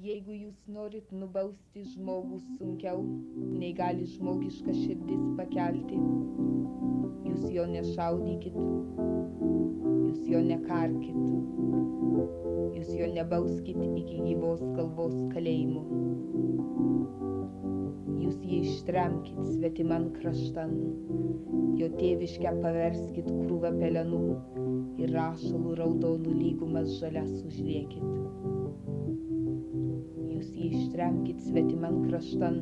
Jeigu jūs norit nubausti žmogų sunkiau, nei gali žmogiška širdis pakelti, jūs jo nešaudykit, jūs jo nekarkit, jūs jo nebauskit iki gyvos galvos kalėjimo. Jūs jį ištremkit svetiman kraštan, jo tėviškę paverskit krūvą pelenų ir rašalų raudonų lygumas žalias užliekit. Jūs jį ištremkit svetiman kraštan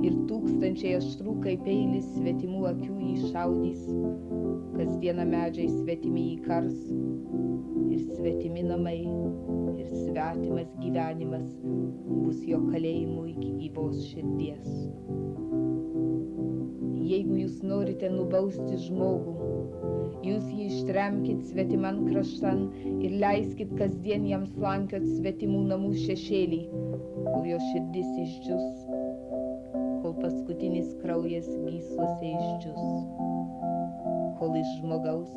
ir tūkstančiai aštrų kaip peilis svetimų akių jį šaudys, kasdieną medžiai svetimi jį kars ir svetimi namai ir svetimas gyvenimas bus jo kalėjimu iki gyvos širdies. Jeigu jūs norite nubausti žmogų, jūs jį ištremkit svetiman kraštan ir leiskit kasdien jam slankiot svetimų namų šešėlį, kol jo širdis išdžius, kol paskutinis kraujas gyslose išdžius, kol iš žmogaus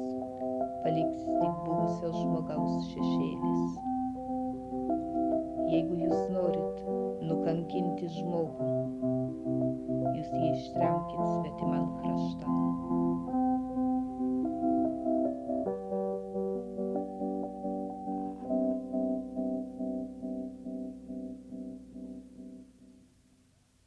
paliks tik buvusio žmogaus šešėlis. Jeigu jūs norit nukankinti žmogų, jūs jį ištremkit